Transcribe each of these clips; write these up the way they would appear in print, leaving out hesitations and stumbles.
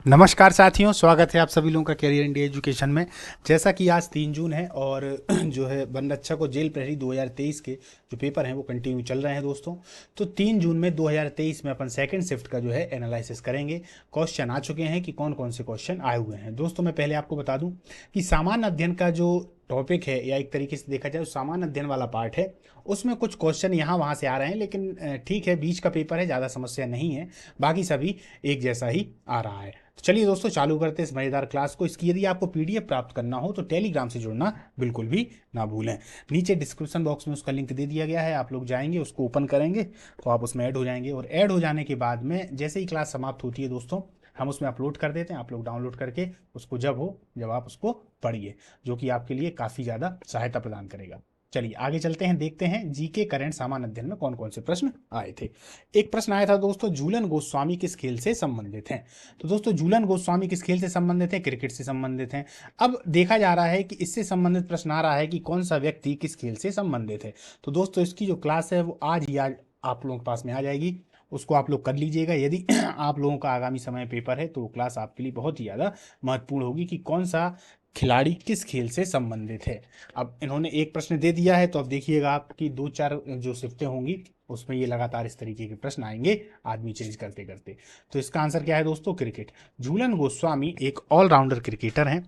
नमस्कार साथियों, स्वागत है आप सभी लोगों का करियर इंडिया एजुकेशन में। जैसा कि आज 3 जून है और जो है वन रक्षक और जेल प्रहरी 2023 के जो पेपर हैं वो कंटिन्यू चल रहे हैं दोस्तों। तो 3 जून में 2023 में अपन सेकंड शिफ्ट का जो है एनालिसिस करेंगे। क्वेश्चन आ चुके हैं कि कौन कौन से क्वेश्चन आए हुए हैं दोस्तों। मैं पहले आपको बता दूं कि सामान्य अध्ययन का जो टॉपिक है या एक तरीके से देखा जाए तो सामान्य अध्ययन वाला पार्ट है, उसमें कुछ क्वेश्चन यहाँ वहाँ से आ रहे हैं, लेकिन ठीक है, बीच का पेपर है, ज़्यादा समस्या नहीं है। बाकी सभी एक जैसा ही आ रहा है। तो चलिए दोस्तों, चालू करते हैं इस मजेदार क्लास को। इसकी यदि आपको पीडीएफ प्राप्त करना हो तो टेलीग्राम से जुड़ना बिल्कुल भी ना भूलें। नीचे डिस्क्रिप्शन बॉक्स में उसका लिंक दे दिया गया है, आप लोग जाएंगे, उसको ओपन करेंगे तो आप उसमें ऐड हो जाएंगे। और ऐड हो जाने के बाद में जैसे ही क्लास समाप्त होती है दोस्तों, हम उसमें अपलोड कर देते हैं। आप लोग डाउनलोड करके उसको जब आप उसको पढ़िए, जो कि आपके लिए काफ़ी ज़्यादा सहायता प्रदान करेगा। चलिए आगे चलते हैं, देखते हैं जीके करंट सामान्य अध्ययन में कौन कौन से प्रश्न आए थे। एक प्रश्न आया था दोस्तों, झूलन गोस्वामी किस खेल से संबंधित हैं। तो दोस्तों, झूलन गोस्वामी किस खेल से संबंधित है? क्रिकेट से संबंधित हैं। अब देखा जा रहा है कि इससे संबंधित प्रश्न आ रहा है कि कौन सा व्यक्ति किस खेल से संबंधित है। तो दोस्तों, इसकी जो क्लास है वो आज ही आज आप लोगों के पास में आ जाएगी, उसको आप लोग कर लीजिएगा। यदि आप लोगों का आगामी समय पेपर है तो वो क्लास आपके लिए बहुत ही ज़्यादा महत्वपूर्ण होगी कि कौन सा खिलाड़ी किस खेल से संबंधित है। अब इन्होंने एक प्रश्न दे दिया है, तो अब देखिएगा आपकी 2-4 जो शिफ्टें होंगी उसमें ये लगातार इस तरीके के प्रश्न आएंगे, आदमी चेंज करते करते। तो इसका आंसर क्या है दोस्तों? क्रिकेट। झूलन गोस्वामी एक ऑलराउंडर क्रिकेटर हैं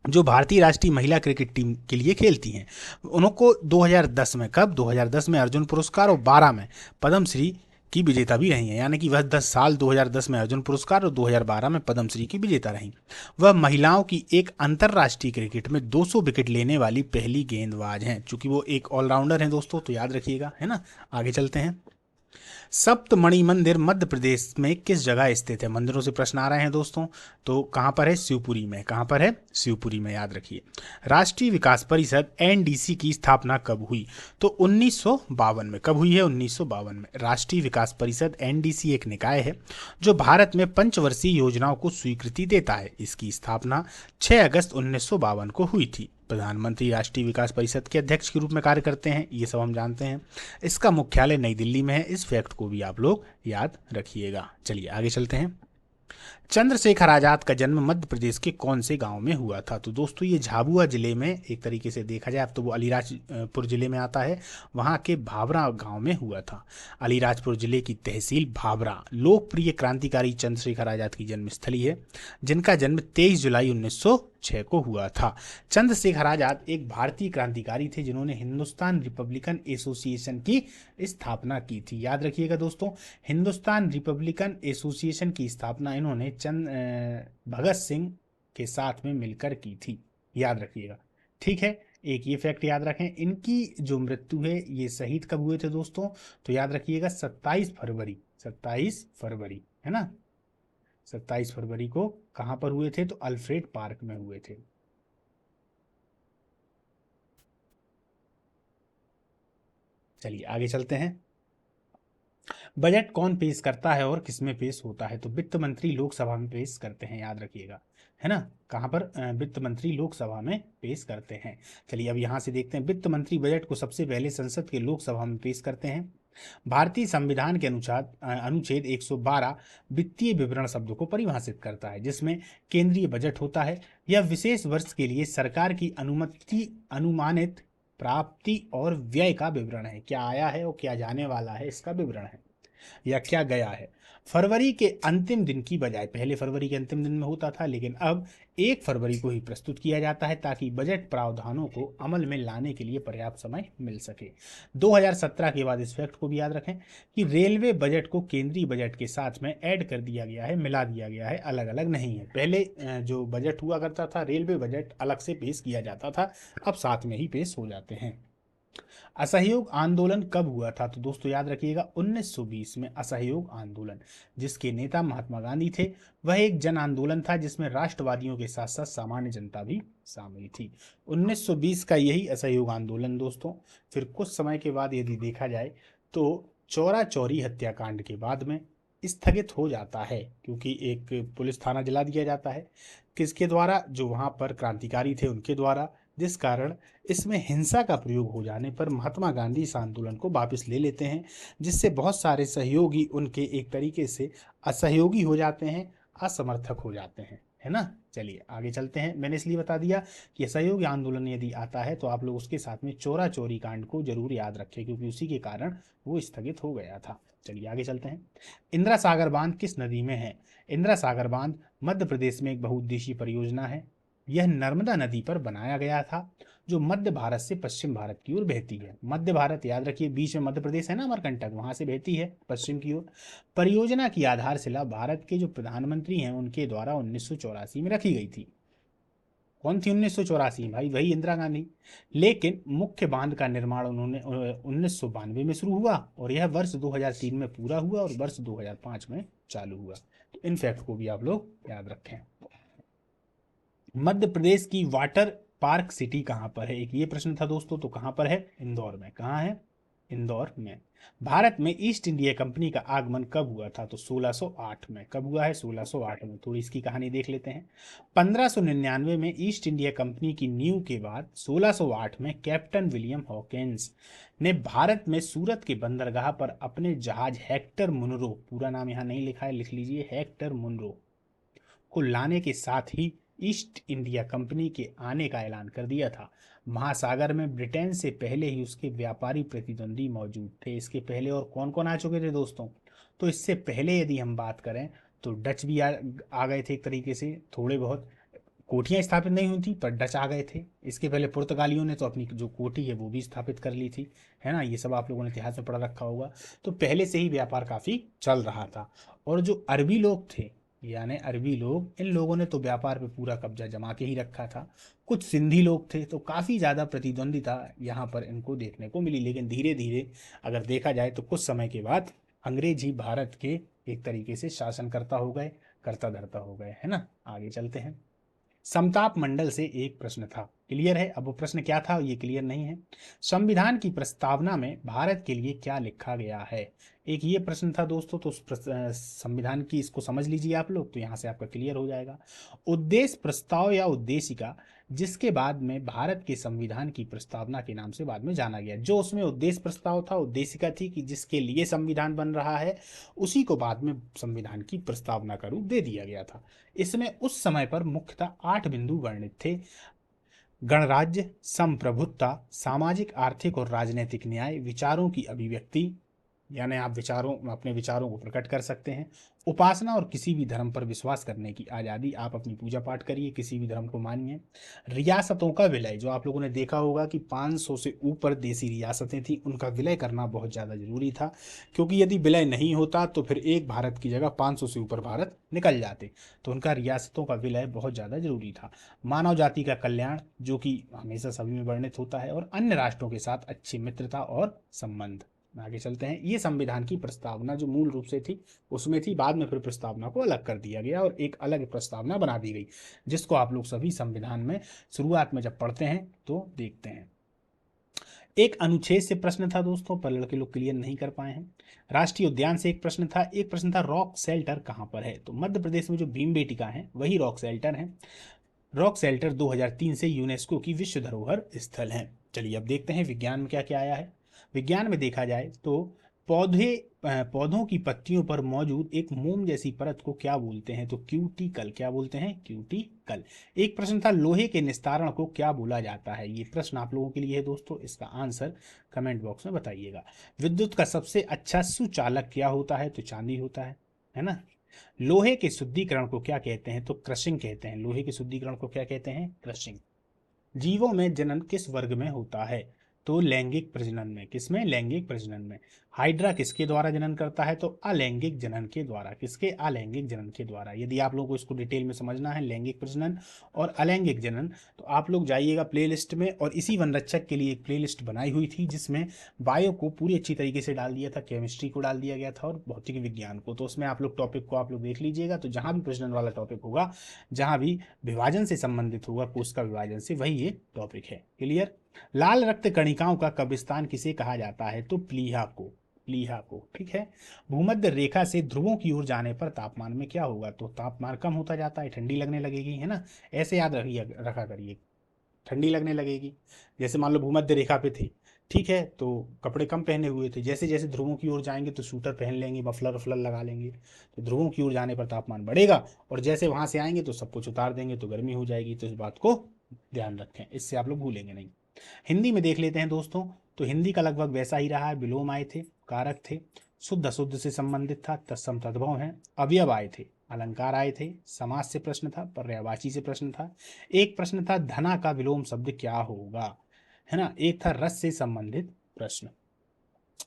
जो भारतीय राष्ट्रीय महिला क्रिकेट टीम के लिए खेलती हैं। उनको 2010 में, कब? 2010 में अर्जुन पुरस्कार और 12 में पद्मश्री की विजेता भी रही हैं। यानी कि वह 10 साल 2010 में अर्जुन पुरस्कार और 2012 में पद्मश्री की विजेता रहीं। वह महिलाओं की एक अंतर्राष्ट्रीय क्रिकेट में 200 विकेट लेने वाली पहली गेंदबाज हैं। चूंकि वो एक ऑलराउंडर हैं दोस्तों, तो याद रखिएगा, है ना। आगे चलते हैं। सप्तमणि मंदिर मध्य प्रदेश में किस जगह स्थित है? मंदिरों से प्रश्न आ रहे हैं दोस्तों। तो कहाँ पर है? शिवपुरी में। कहाँ पर है? शिवपुरी में, याद रखिए। राष्ट्रीय विकास परिषद एनडीसी की स्थापना कब हुई? तो 1952 में। कब हुई है? 1952 में। राष्ट्रीय विकास परिषद एनडीसी एक निकाय है जो भारत में पंचवर्षीय योजनाओं को स्वीकृति देता है। इसकी स्थापना 6 अगस्त 1952 को हुई थी। प्रधानमंत्री राष्ट्रीय विकास परिषद के अध्यक्ष के रूप में कार्य करते हैं, ये सब हम जानते हैं। इसका मुख्यालय नई दिल्ली में है। इस फैक्ट को भी आप लोग याद रखिएगा। चलिए आगे चलते हैं। चंद्रशेखर आजाद का जन्म मध्य प्रदेश के कौन से गांव में हुआ था? तो दोस्तों, ये झाबुआ जिले में, एक तरीके से देखा जाए अब तो वो अलीराजपुर जिले में आता है, वहाँ के भाभरा गांव में हुआ था। अलीराजपुर जिले की तहसील भाभरा लोकप्रिय क्रांतिकारी चंद्रशेखर आजाद की जन्मस्थली है, जिनका जन्म 23 जुलाई 1906 को हुआ था। चंद्रशेखर आजाद एक भारतीय क्रांतिकारी थे जिन्होंने हिंदुस्तान रिपब्लिकन एसोसिएशन की स्थापना की थी। याद रखिएगा दोस्तों, हिंदुस्तान रिपब्लिकन एसोसिएशन की स्थापना इन्होंने भगत सिंह के साथ में मिलकर की थी। याद रखिएगा, ठीक है। एक ये फैक्ट याद रखें, इनकी जो मृत्यु है, ये शहीद कब हुए थे दोस्तों? तो याद रखिएगा 27 फरवरी, 27 फरवरी, है ना। 27 फरवरी को कहाँ पर हुए थे? तो अल्फ्रेड पार्क में हुए थे। चलिए आगे चलते हैं। बजट कौन पेश करता है और किसमें पेश होता है? तो वित्त मंत्री लोकसभा में पेश करते हैं, याद रखिएगा, है ना। कहाँ पर? वित्त मंत्री लोकसभा में पेश करते हैं। चलिए अब यहाँ से देखते हैं, वित्त मंत्री बजट को सबसे पहले संसद के लोकसभा में पेश करते हैं। भारतीय संविधान के अनुसार अनुच्छेद 112 वित्तीय विवरण शब्द को परिभाषित करता है, जिसमें केंद्रीय बजट होता है। यह विशेष वर्ष के लिए सरकार की अनुमानित प्राप्ति और व्यय का विवरण है। क्या आया है और क्या जाने वाला है, इसका विवरण है, या क्या गया है। फरवरी के अंतिम दिन की बजाय, पहले फरवरी के अंतिम दिन में होता था, लेकिन अब 1 फरवरी को ही प्रस्तुत किया जाता है, ताकि बजट प्रावधानों को अमल में लाने के लिए पर्याप्त समय मिल सके। 2017 के बाद इस फैक्ट को भी याद रखें कि रेलवे बजट को केंद्रीय बजट के साथ में ऐड कर दिया गया है, मिला दिया गया है, अलग अलग नहीं है। पहले जो बजट हुआ करता था, रेलवे बजट अलग से पेश किया जाता था, अब साथ में ही पेश हो जाते हैं। असहयोग आंदोलन कब हुआ था? तो दोस्तों याद रखिएगा, 1920 में असहयोग आंदोलन, जिसके नेता महात्मा गांधी थे। वह एक जन आंदोलन था जिसमें राष्ट्रवादियों के साथ साथ सामान्य जनता भी शामिल थी। 1920 का यही असहयोग आंदोलन दोस्तों, फिर कुछ समय के बाद यदि देखा जाए तो चौरा चौरी हत्याकांड के बाद में स्थगित हो जाता है, क्योंकि एक पुलिस थाना जला दिया जाता है। किसके द्वारा? जो वहाँ पर क्रांतिकारी थे उनके द्वारा, जिस कारण इसमें हिंसा का प्रयोग हो जाने पर महात्मा गांधी इस आंदोलन को वापस ले लेते हैं, जिससे बहुत सारे सहयोगी उनके एक तरीके से असहयोगी हो जाते हैं। असमर्थक हो जाते हैं, है ना। चलिए आगे चलते हैं। मैंने इसलिए बता दिया कि असहयोग आंदोलन यदि आता है तो आप लोग उसके साथ में चौरा चौरी कांड को जरूर याद रखें, क्योंकि उसी के कारण वो स्थगित हो गया था। चलिए आगे चलते हैं। इंदिरा सागर बांध किस नदी में है? इंदिरा सागर बांध मध्य प्रदेश में एक बहुउद्देशीय परियोजना है। यह नर्मदा नदी पर बनाया गया था, जो मध्य भारत से पश्चिम भारत की ओर बहती है। मध्य भारत याद रखिए, बीच में मध्य प्रदेश है ना, अमरकंटक, वहां से बहती है पश्चिम की ओर। परियोजना की आधारशिला भारत के जो प्रधानमंत्री हैं उनके द्वारा 1984 में रखी गई थी। कौन थी 1984? भाई वही इंदिरा गांधी। लेकिन मुख्य बांध का निर्माण उन्होंने 1992 में शुरू हुआ और यह वर्ष 2003 में पूरा हुआ और वर्ष 2005 में चालू हुआ। तो इन फैक्ट को भी आप लोग याद रखें। मध्य प्रदेश की वाटर पार्क सिटी कहाँ पर है? एक ये प्रश्न था दोस्तों। तो कहाँ पर है? इंदौर में। कहाँ है? इंदौर में। भारत में ईस्ट इंडिया कंपनी का आगमन कब हुआ था? तो 1608 में। कब हुआ है? 1608 में। थोड़ी इसकी कहानी देख लेते हैं। 1599 में ईस्ट इंडिया कंपनी की नींव के बाद 1608 में कैप्टन विलियम हॉकिंस ने भारत में सूरत के बंदरगाह पर अपने जहाज हेक्टर मुनरो, पूरा नाम यहाँ नहीं लिखा है, लिख लीजिए, हेक्टर मुनरो को लाने के साथ ही ईस्ट इंडिया कंपनी के आने का ऐलान कर दिया था। महासागर में ब्रिटेन से पहले ही उसके व्यापारी प्रतिद्वंदी मौजूद थे। इसके पहले और कौन कौन आ चुके थे दोस्तों? तो इससे पहले यदि हम बात करें तो डच भी आ गए थे एक तरीके से, थोड़े बहुत। कोठियां स्थापित नहीं हुई थी पर डच आ गए थे। इसके पहले पुर्तगालियों ने तो अपनी जो कोठी है वो भी स्थापित कर ली थी, है ना। ये सब आप लोगों ने इतिहास में पढ़ा रखा होगा। तो पहले से ही व्यापार काफ़ी चल रहा था। और जो अरबी लोग थे, यानी अरबी लोग, इन लोगों ने तो व्यापार पे पूरा कब्जा जमा के ही रखा था। कुछ सिंधी लोग थे, तो काफ़ी ज़्यादा प्रतिद्वंदिता यहाँ पर इनको देखने को मिली। लेकिन धीरे धीरे अगर देखा जाए तो कुछ समय के बाद अंग्रेज ही भारत के एक तरीके से शासनकर्ता हो गए, कर्ता धर्ता हो गए, है ना। आगे चलते हैं। समताप मंडल से एक प्रश्न था, क्लियर है? अब वो प्रश्न क्या था ये क्लियर नहीं है। संविधान की प्रस्तावना में भारत के लिए क्या लिखा गया है? एक ये प्रश्न था दोस्तों। तो उस संविधान की इसको समझ लीजिए आप लोग, तो यहाँ से आपका क्लियर हो जाएगा। उद्देश्य प्रस्ताव या उद्देशिका, जिसके बाद में भारत के संविधान की प्रस्तावना के नाम से बाद में जाना गया। जो उसमें उद्देश्य प्रस्ताव था, उद्देशिका थी कि जिसके लिए संविधान बन रहा है, उसी को बाद में संविधान की प्रस्तावना का रूप दे दिया गया था। इसमें उस समय पर मुख्यतः 8 बिंदु वर्णित थे। गणराज्य, संप्रभुत्ता, सामाजिक आर्थिक और राजनीतिक न्याय, विचारों की अभिव्यक्ति, यानी आप अपने विचारों को प्रकट कर सकते हैं, उपासना और किसी भी धर्म पर विश्वास करने की आज़ादी, आप अपनी पूजा पाठ करिए, किसी भी धर्म को मानिए। रियासतों का विलय, जो आप लोगों ने देखा होगा कि 500 से ऊपर देसी रियासतें थी, उनका विलय करना बहुत ज़्यादा जरूरी था। क्योंकि यदि विलय नहीं होता तो फिर एक भारत की जगह 500 से ऊपर भारत निकल जाते। तो उनका रियासतों का विलय बहुत ज़्यादा जरूरी था। मानव जाति का कल्याण, जो कि हमेशा सभी में वर्णित होता है, और अन्य राष्ट्रों के साथ अच्छी मित्रता और संबंध। आगे चलते हैं। ये संविधान की प्रस्तावना जो मूल रूप से थी उसमें थी, बाद में फिर प्रस्तावना को अलग कर दिया गया और एक अलग प्रस्तावना बना दी गई, जिसको आप लोग सभी संविधान में शुरुआत में जब पढ़ते हैं तो देखते हैं। एक अनुच्छेद से प्रश्न था दोस्तों, पर लड़के लोग क्लियर नहीं कर पाए हैं। राष्ट्रीय उद्यान से एक प्रश्न था। एक प्रश्न था रॉक शेल्टर कहाँ पर है? तो मध्य प्रदेश में जो भीमबेटका है वही रॉक शेल्टर है। रॉक शेल्टर 2003 से यूनेस्को की विश्व धरोहर स्थल है। चलिए अब देखते हैं विज्ञान में क्या क्या आया है। विज्ञान में देखा जाए तो पौधों की पत्तियों पर मौजूद एक मोम जैसी परत को क्या बोलते हैं? तो क्यूटिकल। क्या बोलते हैं? क्यूटिकल। एक प्रश्न था लोहे के निस्तारण को क्या बोला जाता है? ये प्रश्न आप लोगों के लिए है दोस्तों, इसका आंसर कमेंट बॉक्स में बताइएगा। विद्युत का सबसे अच्छा सुचालक क्या होता है? तो चांदी होता है ना। लोहे के शुद्धिकरण को क्या कहते हैं? तो क्रशिंग कहते हैं। लोहे के शुद्धिकरण को क्या कहते हैं? क्रशिंग। जीवों में जनन किस वर्ग में होता है? तो लैंगिक प्रजनन में। किसमें? लैंगिक प्रजनन में। हाइड्रा किसके द्वारा जनन करता है? तो अलैंगिक जनन के द्वारा। किसके? अलैंगिक जनन के द्वारा। यदि आप लोगों को इसको डिटेल में समझना है, लैंगिक प्रजनन और अलैंगिक जनन, तो आप लोग जाइएगा प्लेलिस्ट में, और इसी वनरक्षक के लिए एक प्लेलिस्ट बनाई हुई थी जिसमें बायो को पूरी अच्छी तरीके से डाल दिया था, केमिस्ट्री को डाल दिया गया था और भौतिक विज्ञान को। तो उसमें आप लोग टॉपिक को आप लोग देख लीजिएगा। तो जहाँ भी प्रजनन वाला टॉपिक होगा, जहाँ भी विभाजन से संबंधित होगा, कोशिका विभाजन से, वही ये टॉपिक है। क्लियर। लाल रक्त कणिकाओं का कब्रिस्तान किसे कहा जाता है? तो प्लीहा को। प्लीहा को, ठीक है। भूमध्य रेखा से ध्रुवों की ओर जाने पर तापमान में क्या होगा? तो तापमान कम होता जाता है, ठंडी लगने लगेगी, है ना। ऐसे याद रखा करिए, ठंडी लगने लगेगी। जैसे मान लो भूमध्य रेखा पे थे, ठीक है, तो कपड़े कम पहने हुए थे। जैसे जैसे ध्रुवों की ओर जाएंगे तो स्वेटर पहन लेंगे, मफलर वफलर लगा लेंगे, तो ध्रुवों की ओर जाने पर तापमान बढ़ेगा, और जैसे वहां से आएंगे तो सब कुछ उतार देंगे तो गर्मी हो जाएगी। तो इस बात को ध्यान रखें, इससे आप लोग भूलेंगे नहीं। हिंदी में देख लेते हैं दोस्तों। तो हिंदी का लगभग वैसा ही रहा है। विलोम आए थे, कारक थे, शुद्ध अशुद्ध से संबंधित था, तत्सम तद्भव है, अवयव आए थे, अलंकार आए थे, समास से प्रश्न था, पर्यायवाची से प्रश्न था, एक प्रश्न था धना का विलोम शब्द क्या होगा, है ना, एक था रस से संबंधित प्रश्न।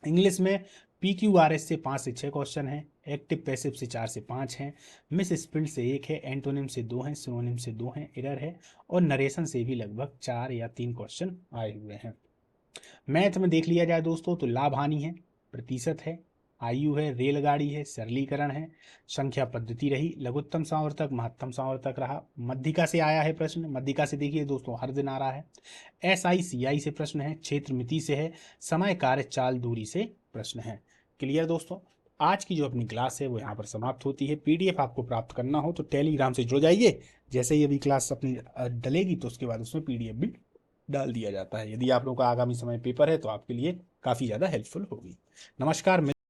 इंग्लिश में PQRS से 5 से 6 क्वेश्चन है, एक्टिव पैसिव से 4 से 5 हैं, मिस स्प्रिंट से 1 है, एंटोनिम से 2 हैं, सिनोनिम से 2 हैं, एरर है, और नरेशन से भी लगभग 4 या 3 क्वेश्चन आए हुए हैं। मैथ में देख लिया जाए दोस्तों तो लाभ हानि है, प्रतिशत है, आयु है, रेलगाड़ी है, सरलीकरण है, संख्या पद्धति रही, लघुत्तम सावर्तक महत्तम सावर्तक रहा, मध्यिका से आया है प्रश्न। मध्यिका से देखिए दोस्तों हर दिन आ रहा है। SI CI से प्रश्न है, क्षेत्र मिति से है, समय कार्य चाल दूरी से प्रश्न है। क्लियर दोस्तों। आज की जो अपनी क्लास है वो यहाँ पर समाप्त होती है। PDF आपको प्राप्त करना हो तो टेलीग्राम से जुड़ जाइए। जैसे ही अभी क्लास अपनी डलेगी तो उसके बाद उसमें PDF भी डाल दिया जाता है। यदि आप लोगों का आगामी समय पेपर है तो आपके लिए काफ़ी ज़्यादा हेल्पफुल होगी। नमस्कार।